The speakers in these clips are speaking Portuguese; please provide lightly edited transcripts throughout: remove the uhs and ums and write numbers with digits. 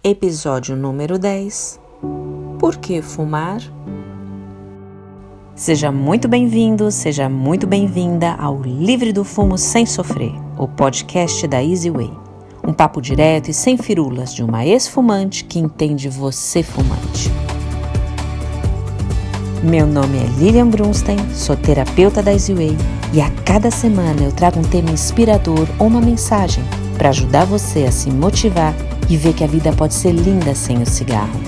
Episódio número 10. Por que fumar? Seja muito bem-vindo, seja muito bem-vinda ao Livre do Fumo Sem Sofrer, o podcast da Easy Way. Um papo direto e sem firulas de uma ex-fumante que entende você fumante. Meu nome é Lilian Brunstein, sou terapeuta da Easy Way e a cada semana eu trago um tema inspirador ou uma mensagem para ajudar você a se motivar e ver que a vida pode ser linda sem o cigarro.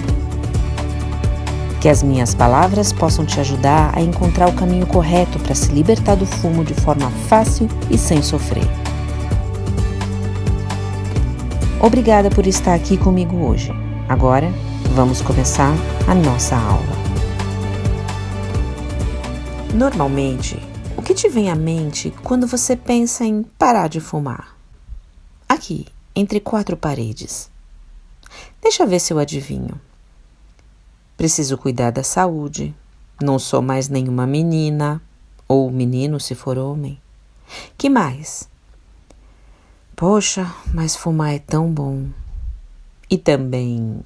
Que as minhas palavras possam te ajudar a encontrar o caminho correto para se libertar do fumo de forma fácil e sem sofrer. Obrigada por estar aqui comigo hoje. Agora, vamos começar a nossa aula. Normalmente, o que te vem à mente quando você pensa em parar de fumar? Aqui, entre quatro paredes. Deixa eu ver se eu adivinho. Preciso cuidar da saúde. Não sou mais nenhuma menina. Ou menino, se for homem. Que mais? Poxa, mas fumar é tão bom. E também...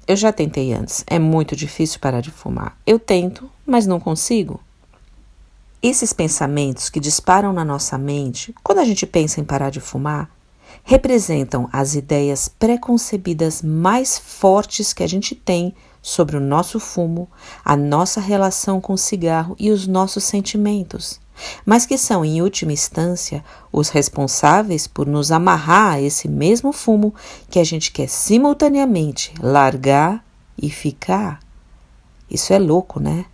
Eu já tentei antes. É muito difícil parar de fumar. Eu tento, mas não consigo. Esses pensamentos que disparam na nossa mente, quando a gente pensa em parar de fumar, representam as ideias pré-concebidas mais fortes que a gente tem sobre o nosso fumo, a nossa relação com o cigarro e os nossos sentimentos, mas que são, em última instância, os responsáveis por nos amarrar a esse mesmo fumo que a gente quer simultaneamente largar e ficar. Isso é louco, né?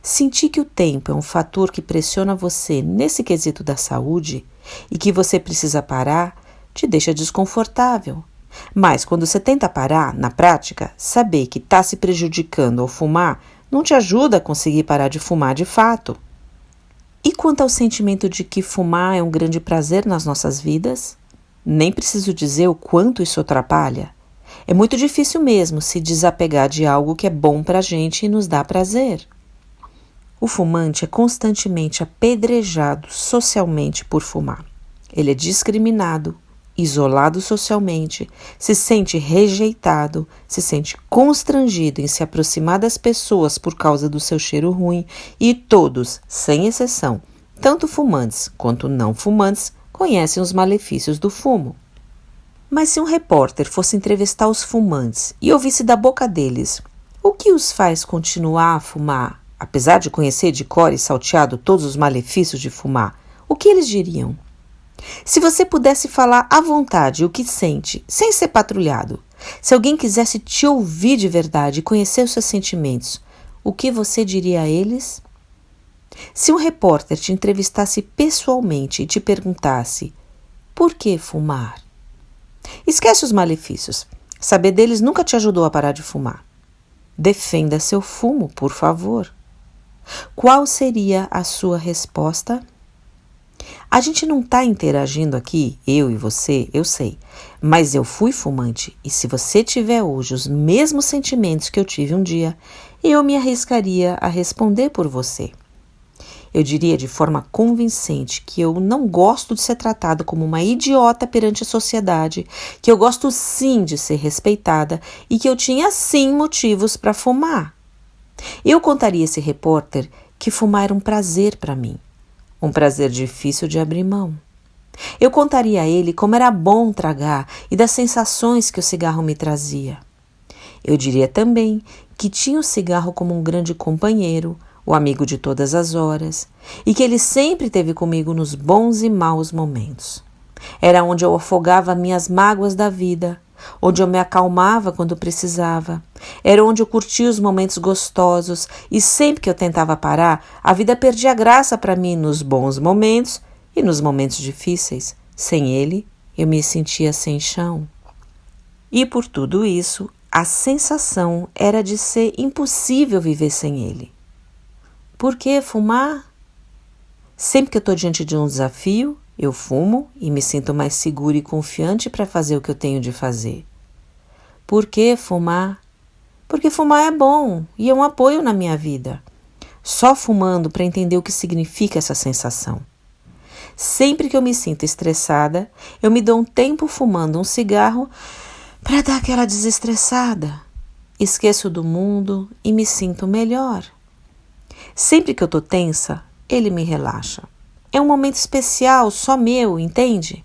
Sentir que o tempo é um fator que pressiona você nesse quesito da saúde e que você precisa parar, te deixa desconfortável. Mas quando você tenta parar, na prática, saber que está se prejudicando ao fumar não te ajuda a conseguir parar de fumar de fato. E quanto ao sentimento de que fumar é um grande prazer nas nossas vidas? Nem preciso dizer o quanto isso atrapalha. É muito difícil mesmo se desapegar de algo que é bom pra gente e nos dá prazer. O fumante é constantemente apedrejado socialmente por fumar. Ele é discriminado, isolado socialmente, se sente rejeitado, se sente constrangido em se aproximar das pessoas por causa do seu cheiro ruim e todos, sem exceção, tanto fumantes quanto não fumantes, conhecem os malefícios do fumo. Mas se um repórter fosse entrevistar os fumantes e ouvisse da boca deles o que os faz continuar a fumar, apesar de conhecer de cor e salteado todos os malefícios de fumar, o que eles diriam? Se você pudesse falar à vontade o que sente, sem ser patrulhado, se alguém quisesse te ouvir de verdade e conhecer os seus sentimentos, o que você diria a eles? Se um repórter te entrevistasse pessoalmente e te perguntasse, por que fumar? Esquece os malefícios. Saber deles nunca te ajudou a parar de fumar. Defenda seu fumo, por favor. Qual seria a sua resposta? A gente não está interagindo aqui, eu e você, eu sei, mas eu fui fumante e se você tiver hoje os mesmos sentimentos que eu tive um dia, eu me arriscaria a responder por você. Eu diria de forma convincente que eu não gosto de ser tratado como uma idiota perante a sociedade, que eu gosto sim de ser respeitada e que eu tinha sim motivos para fumar. Eu contaria a esse repórter que fumar era um prazer para mim, um prazer difícil de abrir mão. Eu contaria a ele como era bom tragar e das sensações que o cigarro me trazia. Eu diria também que tinha o cigarro como um grande companheiro, o amigo de todas as horas, e que ele sempre esteve comigo nos bons e maus momentos. Era onde eu afogava minhas mágoas da vida, onde eu me acalmava quando precisava. Era onde eu curtia os momentos gostosos e sempre que eu tentava parar, a vida perdia graça para mim nos bons momentos e nos momentos difíceis. Sem ele, eu me sentia sem chão. E por tudo isso, a sensação era de ser impossível viver sem ele. Por que fumar? Sempre que eu estou diante de um desafio, eu fumo e me sinto mais seguro e confiante para fazer o que eu tenho de fazer. Por que fumar? Porque fumar é bom e é um apoio na minha vida. Só fumando para entender o que significa essa sensação. Sempre que eu me sinto estressada, eu me dou um tempo fumando um cigarro para dar aquela desestressada. Esqueço do mundo e me sinto melhor. Sempre que eu tô tensa, ele me relaxa. É um momento especial, só meu, entende?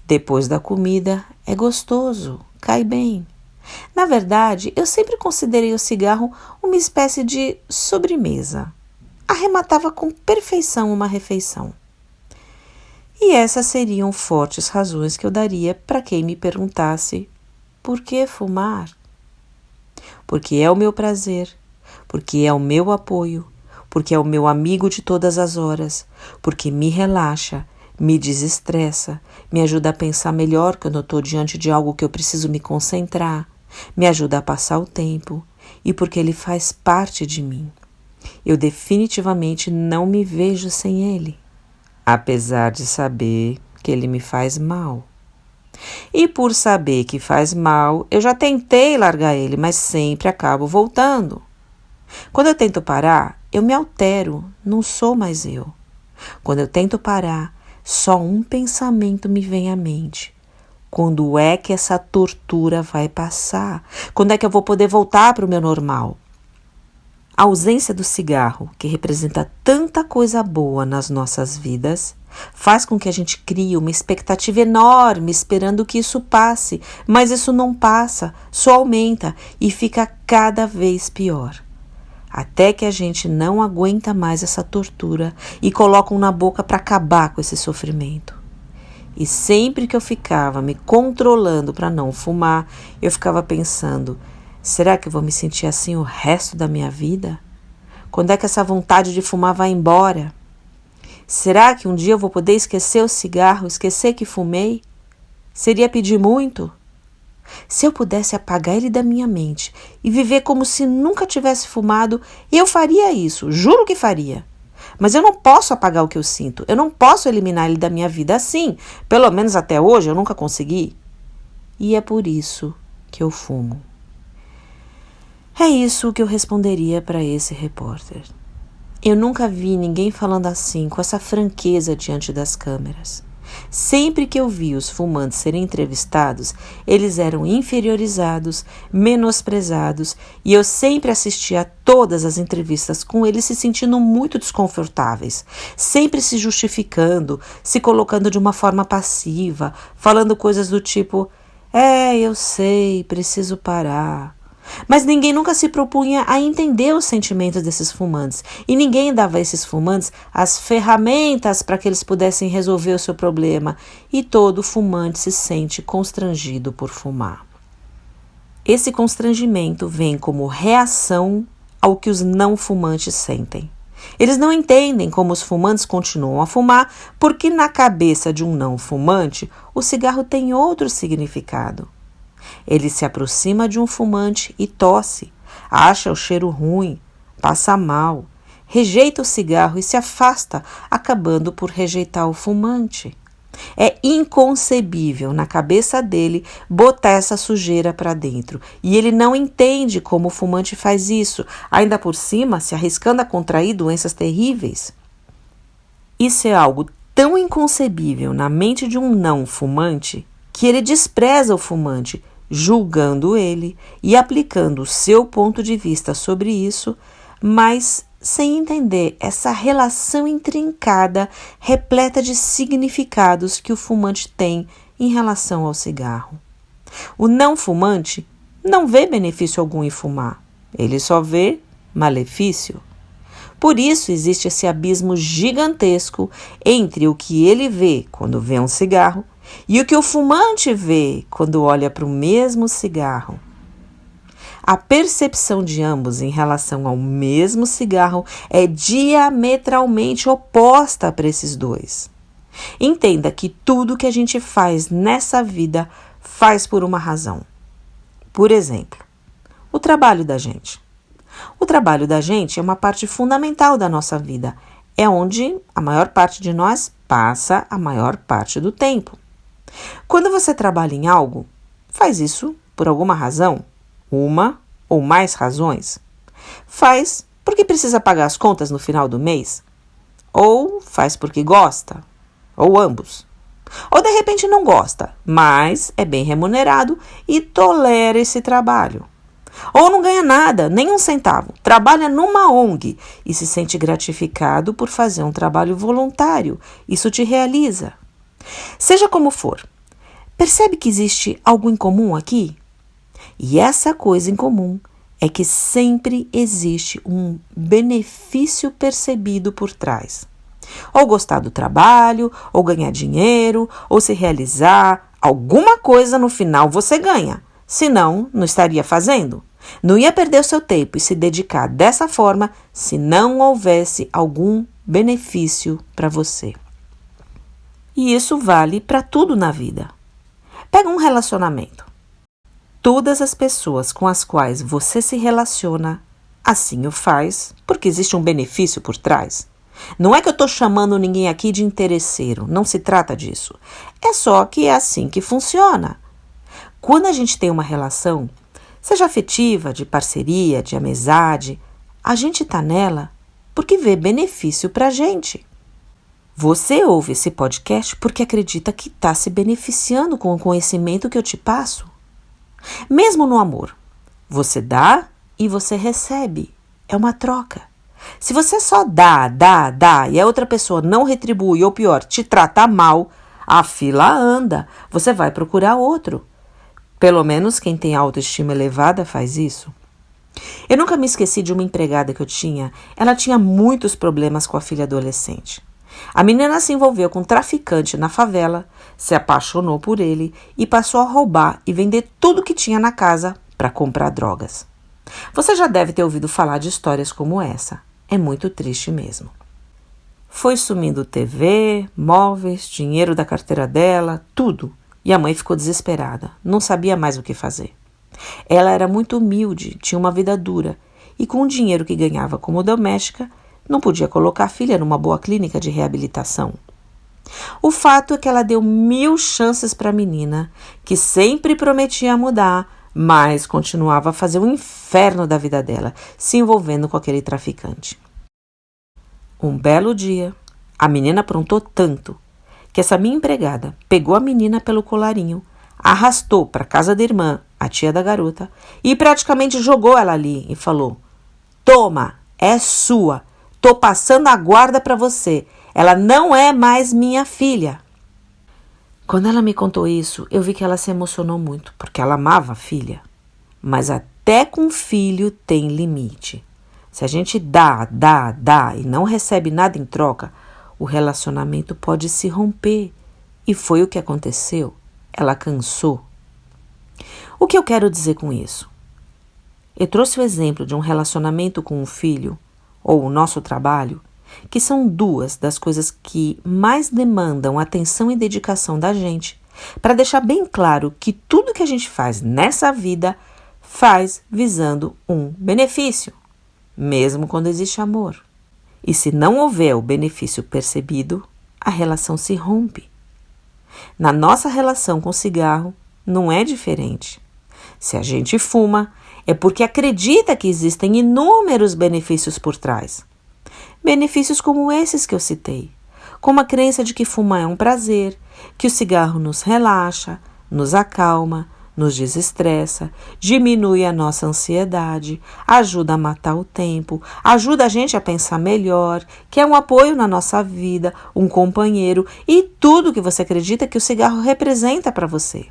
Depois da comida, é gostoso, cai bem. Na verdade, eu sempre considerei o cigarro uma espécie de sobremesa. Arrematava com perfeição uma refeição. E essas seriam fortes razões que eu daria para quem me perguntasse: por que fumar? Porque é o meu prazer, porque é o meu apoio, porque é o meu amigo de todas as horas, porque me relaxa, me desestressa, me ajuda a pensar melhor quando eu estou diante de algo que eu preciso me concentrar, me ajuda a passar o tempo e porque ele faz parte de mim. Eu definitivamente não me vejo sem ele, apesar de saber que ele me faz mal. E por saber que faz mal, eu já tentei largar ele, mas sempre acabo voltando. Quando eu tento parar, eu me altero, não sou mais eu. Quando eu tento parar, só um pensamento me vem à mente. Quando é que essa tortura vai passar? Quando é que eu vou poder voltar para o meu normal? A ausência do cigarro, que representa tanta coisa boa nas nossas vidas, faz com que a gente crie uma expectativa enorme esperando que isso passe, mas isso não passa, só aumenta e fica cada vez pior. Até que a gente não aguenta mais essa tortura e coloca na boca para acabar com esse sofrimento. E sempre que eu ficava me controlando para não fumar, eu ficava pensando: será que eu vou me sentir assim o resto da minha vida? Quando é que essa vontade de fumar vai embora? Será que um dia eu vou poder esquecer o cigarro, esquecer que fumei? Seria pedir muito? Se eu pudesse apagar ele da minha mente e viver como se nunca tivesse fumado, eu faria isso, juro que faria. Mas eu não posso apagar o que eu sinto, eu não posso eliminar ele da minha vida assim. Pelo menos até hoje eu nunca consegui. E é por isso que eu fumo. É isso que eu responderia para esse repórter. Eu nunca vi ninguém falando assim, com essa franqueza diante das câmeras. Sempre que eu vi os fumantes serem entrevistados, eles eram inferiorizados, menosprezados, e eu sempre assistia a todas as entrevistas com eles se sentindo muito desconfortáveis, sempre se justificando, se colocando de uma forma passiva, falando coisas do tipo: eu sei, preciso parar. Mas ninguém nunca se propunha a entender os sentimentos desses fumantes, e ninguém dava a esses fumantes as ferramentas para que eles pudessem resolver o seu problema, e todo fumante se sente constrangido por fumar. Esse constrangimento vem como reação ao que os não fumantes sentem. Eles não entendem como os fumantes continuam a fumar, porque na cabeça de um não fumante, o cigarro tem outro significado. Ele se aproxima de um fumante e tosse, acha o cheiro ruim, passa mal, rejeita o cigarro e se afasta, acabando por rejeitar o fumante. É inconcebível na cabeça dele botar essa sujeira para dentro, e ele não entende como o fumante faz isso, ainda por cima se arriscando a contrair doenças terríveis. Isso é algo tão inconcebível na mente de um não fumante que ele despreza o fumante, julgando ele e aplicando o seu ponto de vista sobre isso, mas sem entender essa relação intrincada, repleta de significados que o fumante tem em relação ao cigarro. O não fumante não vê benefício algum em fumar, ele só vê malefício. Por isso existe esse abismo gigantesco entre o que ele vê quando vê um cigarro e o que o fumante vê quando olha para o mesmo cigarro. A percepção de ambos em relação ao mesmo cigarro é diametralmente oposta para esses dois. Entenda que tudo que a gente faz nessa vida faz por uma razão. Por exemplo, o trabalho da gente. O trabalho da gente é uma parte fundamental da nossa vida. É onde a maior parte de nós passa a maior parte do tempo. Quando você trabalha em algo, faz isso por alguma razão, uma ou mais razões. Faz porque precisa pagar as contas no final do mês, ou faz porque gosta, ou ambos. Ou de repente não gosta, mas é bem remunerado e tolera esse trabalho. Ou não ganha nada, nem um centavo, trabalha numa ONG e se sente gratificado por fazer um trabalho voluntário. Isso te realiza. Seja como for, percebe que existe algo em comum aqui? E essa coisa em comum é que sempre existe um benefício percebido por trás. Ou gostar do trabalho, ou ganhar dinheiro, ou se realizar, alguma coisa no final você ganha. Senão, não estaria fazendo. Não ia perder o seu tempo e se dedicar dessa forma se não houvesse algum benefício para você. E isso vale para tudo na vida. Pega um relacionamento. Todas as pessoas com as quais você se relaciona, assim o faz, porque existe um benefício por trás. Não é que eu estou chamando ninguém aqui de interesseiro, não se trata disso. É só que é assim que funciona. Quando a gente tem uma relação, seja afetiva, de parceria, de amizade, a gente está nela porque vê benefício para a gente. Você ouve esse podcast porque acredita que está se beneficiando com o conhecimento que eu te passo. Mesmo no amor, você dá e você recebe. É uma troca. Se você só dá e a outra pessoa não retribui, ou pior, te trata mal, a fila anda, você vai procurar outro. Pelo menos quem tem autoestima elevada faz isso. Eu nunca me esqueci de uma empregada que eu tinha. Ela tinha muitos problemas com a filha adolescente. A menina se envolveu com um traficante na favela, se apaixonou por ele e passou a roubar e vender tudo que tinha na casa para comprar drogas. Você já deve ter ouvido falar de histórias como essa. É muito triste mesmo. Foi sumindo TV, móveis, dinheiro da carteira dela, tudo. E a mãe ficou desesperada, não sabia mais o que fazer. Ela era muito humilde, tinha uma vida dura e com o dinheiro que ganhava como doméstica, não podia colocar a filha numa boa clínica de reabilitação. O fato é que ela deu 1000 chances para a menina, que sempre prometia mudar, mas continuava a fazer o inferno da vida dela, se envolvendo com aquele traficante. Um belo dia, a menina aprontou tanto que essa minha empregada pegou a menina pelo colarinho, arrastou para a casa da irmã, a tia da garota, e praticamente jogou ela ali e falou: "Toma, é sua, tô passando a guarda para você, ela não é mais minha filha." Quando ela me contou isso, eu vi que ela se emocionou muito, porque ela amava a filha. Mas até com filho tem limite. Se a gente dá e não recebe nada em troca, o relacionamento pode se romper. E foi o que aconteceu. Ela cansou. O que eu quero dizer com isso? Eu trouxe o exemplo de um relacionamento com um filho, ou o nosso trabalho, que são duas das coisas que mais demandam atenção e dedicação da gente, para deixar bem claro que tudo que a gente faz nessa vida faz visando um benefício, mesmo quando existe amor. E se não houver o benefício percebido, a relação se rompe. Na nossa relação com o cigarro, não é diferente. Se a gente fuma, é porque acredita que existem inúmeros benefícios por trás. Benefícios como esses que eu citei, como a crença de que fumar é um prazer, que o cigarro nos relaxa, nos acalma, nos desestressa, diminui a nossa ansiedade, ajuda a matar o tempo, ajuda a gente a pensar melhor, que é um apoio na nossa vida, um companheiro e tudo que você acredita que o cigarro representa para você.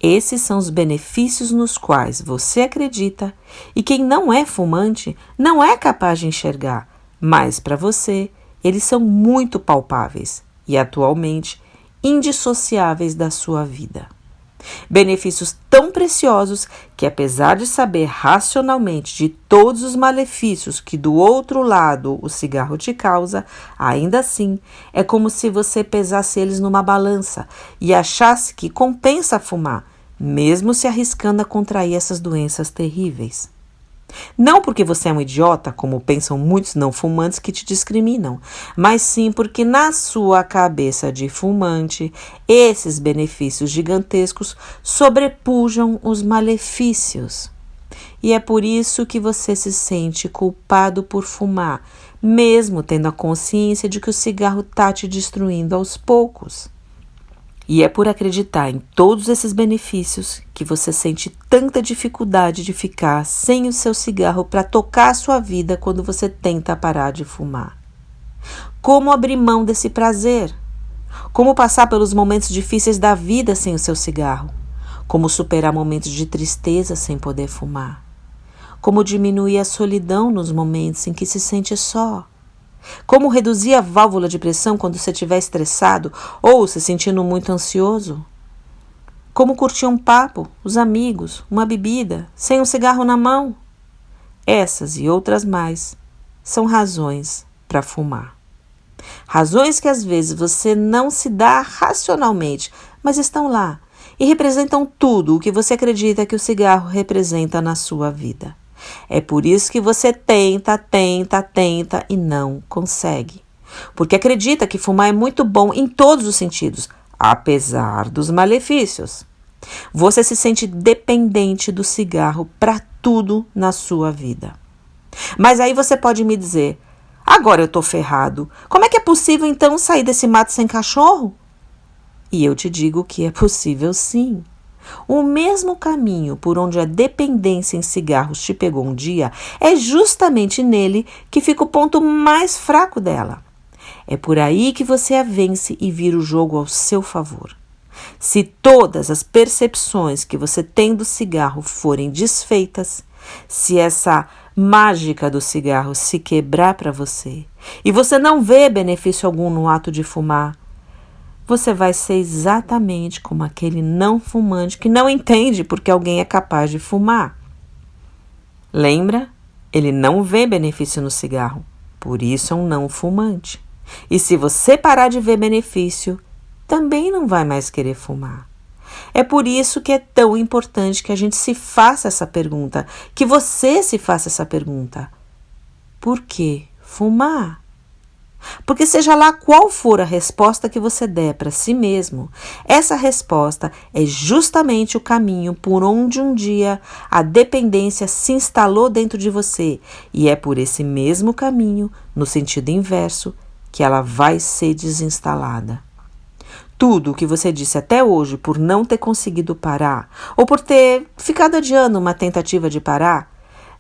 Esses são os benefícios nos quais você acredita e quem não é fumante não é capaz de enxergar, mas para você eles são muito palpáveis e atualmente indissociáveis da sua vida. Benefícios tão preciosos que, apesar de saber racionalmente de todos os malefícios que do outro lado o cigarro te causa, ainda assim é como se você pesasse eles numa balança e achasse que compensa fumar, mesmo se arriscando a contrair essas doenças terríveis. Não porque você é um idiota, como pensam muitos não fumantes que te discriminam, mas sim porque na sua cabeça de fumante, esses benefícios gigantescos sobrepujam os malefícios. E é por isso que você se sente culpado por fumar, mesmo tendo a consciência de que o cigarro está te destruindo aos poucos. E é por acreditar em todos esses benefícios que você sente tanta dificuldade de ficar sem o seu cigarro para tocar a sua vida quando você tenta parar de fumar. Como abrir mão desse prazer? Como passar pelos momentos difíceis da vida sem o seu cigarro? Como superar momentos de tristeza sem poder fumar? Como diminuir a solidão nos momentos em que se sente só? Como reduzir a válvula de pressão quando você estiver estressado ou se sentindo muito ansioso? Como curtir um papo, os amigos, uma bebida, sem um cigarro na mão? Essas e outras mais são razões para fumar. Razões que às vezes você não se dá racionalmente, mas estão lá e representam tudo o que você acredita que o cigarro representa na sua vida. É por isso que você tenta e não consegue. Porque acredita que fumar é muito bom em todos os sentidos, apesar dos malefícios. Você se sente dependente do cigarro para tudo na sua vida. Mas aí você pode me dizer, agora eu tô ferrado. Como é que é possível então sair desse mato sem cachorro? E eu te digo que é possível sim. O mesmo caminho por onde a dependência em cigarros te pegou um dia é justamente nele que fica o ponto mais fraco dela. É por aí que você a vence e vira o jogo ao seu favor. Se todas as percepções que você tem do cigarro forem desfeitas, se essa mágica do cigarro se quebrar para você e você não vê benefício algum no ato de fumar, você vai ser exatamente como aquele não fumante que não entende porque alguém é capaz de fumar. Lembra? Ele não vê benefício no cigarro, por isso é um não fumante. E se você parar de ver benefício, também não vai mais querer fumar. É por isso que é tão importante que a gente se faça essa pergunta, que você se faça essa pergunta. Por que fumar? Porque seja lá qual for a resposta que você der para si mesmo, essa resposta é justamente o caminho por onde um dia a dependência se instalou dentro de você, e é por esse mesmo caminho, no sentido inverso, que ela vai ser desinstalada. Tudo o que você disse até hoje por não ter conseguido parar, ou por ter ficado adiando uma tentativa de parar,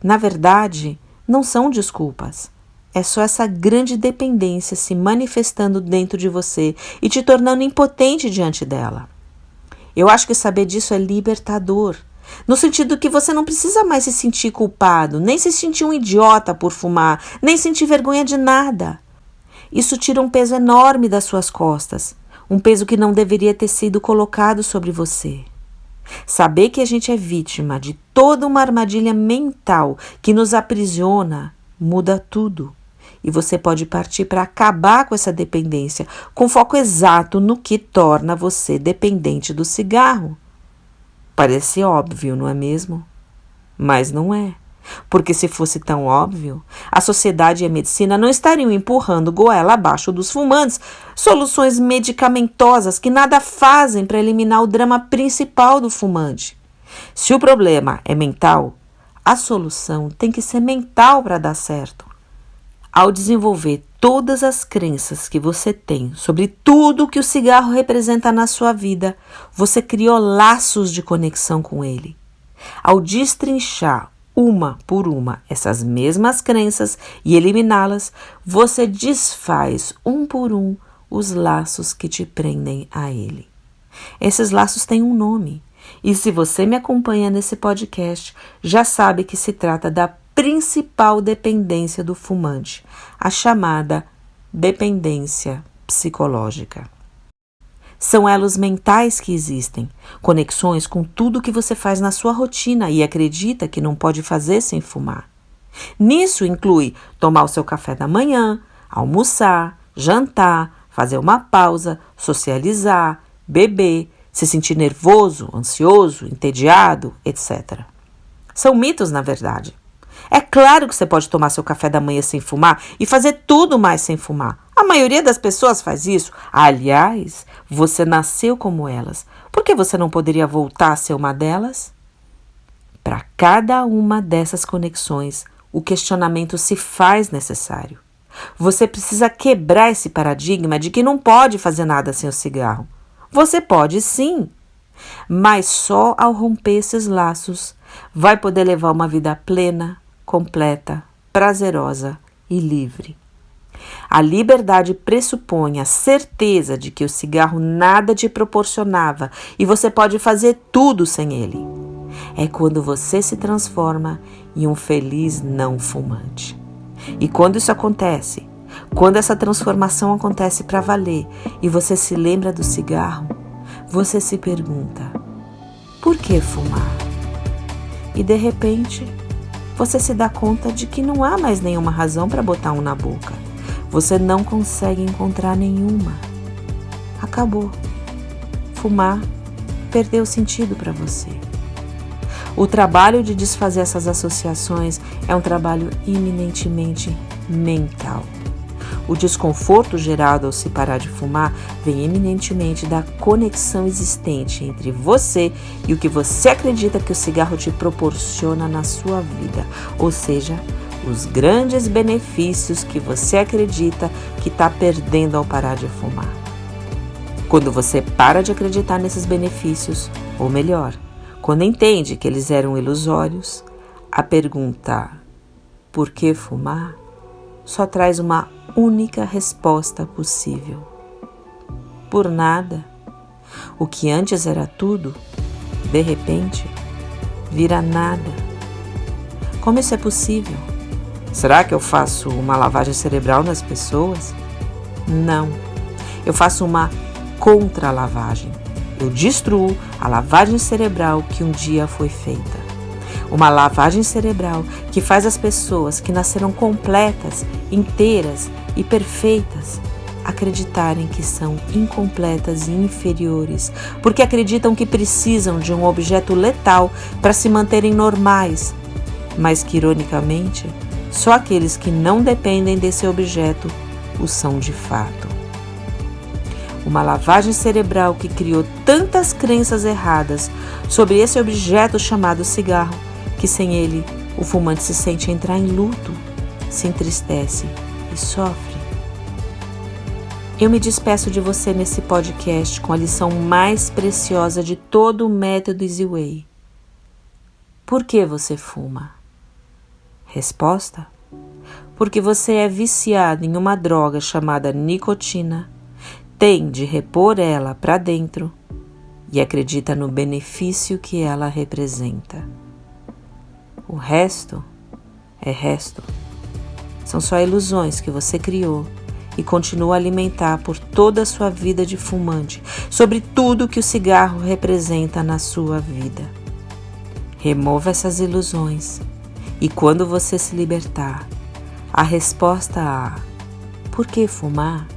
na verdade, não são desculpas. É só essa grande dependência se manifestando dentro de você e te tornando impotente diante dela. Eu acho que saber disso é libertador, no sentido que você não precisa mais se sentir culpado, nem se sentir um idiota por fumar, nem sentir vergonha de nada. Isso tira um peso enorme das suas costas, um peso que não deveria ter sido colocado sobre você. Saber que a gente é vítima de toda uma armadilha mental que nos aprisiona muda tudo. E você pode partir para acabar com essa dependência, com foco exato no que torna você dependente do cigarro. Parece óbvio, não é mesmo? Mas não é. Porque se fosse tão óbvio, a sociedade e a medicina não estariam empurrando goela abaixo dos fumantes soluções medicamentosas que nada fazem para eliminar o drama principal do fumante. Se o problema é mental, a solução tem que ser mental para dar certo. Ao desenvolver todas as crenças que você tem sobre tudo que o cigarro representa na sua vida, você criou laços de conexão com ele. Ao destrinchar uma por uma essas mesmas crenças e eliminá-las, você desfaz um por um os laços que te prendem a ele. Esses laços têm um nome, e se você me acompanha nesse podcast, já sabe que se trata da principal dependência do fumante, a chamada dependência psicológica. São elos mentais que existem, conexões com tudo que você faz na sua rotina e acredita que não pode fazer sem fumar. Nisso inclui tomar o seu café da manhã, almoçar, jantar, fazer uma pausa, socializar, beber, se sentir nervoso, ansioso, entediado, etc. São mitos, na verdade. É claro que você pode tomar seu café da manhã sem fumar e fazer tudo mais sem fumar. A maioria das pessoas faz isso. Aliás, você nasceu como elas. Por que você não poderia voltar a ser uma delas? Para cada uma dessas conexões, o questionamento se faz necessário. Você precisa quebrar esse paradigma de que não pode fazer nada sem o cigarro. Você pode sim, mas só ao romper esses laços vai poder levar uma vida plena, completa, prazerosa e livre. A liberdade pressupõe a certeza de que o cigarro nada te proporcionava e você pode fazer tudo sem ele. É quando você se transforma em um feliz não fumante. E quando isso acontece, quando essa transformação acontece para valer e você se lembra do cigarro, você se pergunta: por que fumar? E de repente, você se dá conta de que não há mais nenhuma razão para botar um na boca. Você não consegue encontrar nenhuma. Acabou. Fumar perdeu sentido para você. O trabalho de desfazer essas associações é um trabalho eminentemente mental. O desconforto gerado ao se parar de fumar vem eminentemente da conexão existente entre você e o que você acredita que o cigarro te proporciona na sua vida, ou seja, os grandes benefícios que você acredita que está perdendo ao parar de fumar. Quando você para de acreditar nesses benefícios, ou melhor, quando entende que eles eram ilusórios, a pergunta "por que fumar?" só traz uma única resposta possível: por nada. O que antes era tudo, de repente, vira nada. Como isso é possível? Será que eu faço uma lavagem cerebral nas pessoas? Não. Eu faço uma contra-lavagem. Eu destruo a lavagem cerebral que um dia foi feita. Uma lavagem cerebral que faz as pessoas que nasceram completas, inteiras e perfeitas acreditarem que são incompletas e inferiores, porque acreditam que precisam de um objeto letal para se manterem normais, mas que, ironicamente, só aqueles que não dependem desse objeto o são de fato. Uma lavagem cerebral que criou tantas crenças erradas sobre esse objeto chamado cigarro, que sem ele o fumante se sente entrar em luto, se entristece e sofre. Eu me despeço de você nesse podcast com a lição mais preciosa de todo o método Easy Way. Por que você fuma? Resposta: porque você é viciado em uma droga chamada nicotina, tem de repor ela para dentro e acredita no benefício que ela representa. O resto é resto. São só ilusões que você criou e continua a alimentar por toda a sua vida de fumante sobre tudo que o cigarro representa na sua vida. Remova essas ilusões e quando você se libertar, a resposta a "por que fumar?"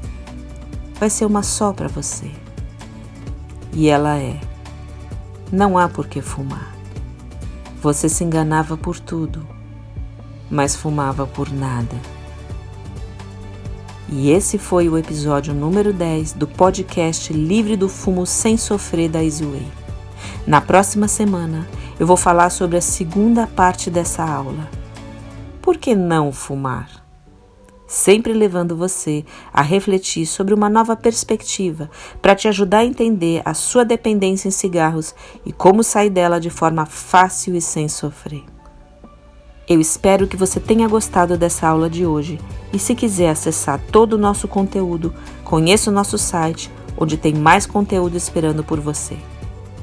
vai ser uma só para você. E ela é: não há por que fumar. Você se enganava por tudo, mas fumava por nada. E esse foi o episódio número 10 do podcast Livre do Fumo Sem Sofrer da Easy Way. Na próxima semana, eu vou falar sobre a segunda parte dessa aula. Por que não fumar? Sempre levando você a refletir sobre uma nova perspectiva para te ajudar a entender a sua dependência em cigarros e como sair dela de forma fácil e sem sofrer. Eu espero que você tenha gostado dessa aula de hoje e se quiser acessar todo o nosso conteúdo, conheça o nosso site, onde tem mais conteúdo esperando por você.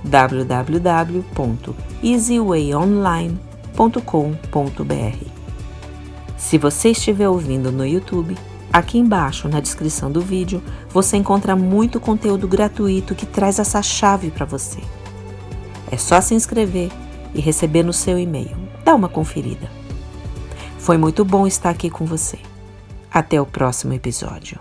www.easywayonline.com.br. Se você estiver ouvindo no YouTube, aqui embaixo na descrição do vídeo, você encontra muito conteúdo gratuito que traz essa chave para você. É só se inscrever e receber no seu e-mail. Dá uma conferida. Foi muito bom estar aqui com você. Até o próximo episódio.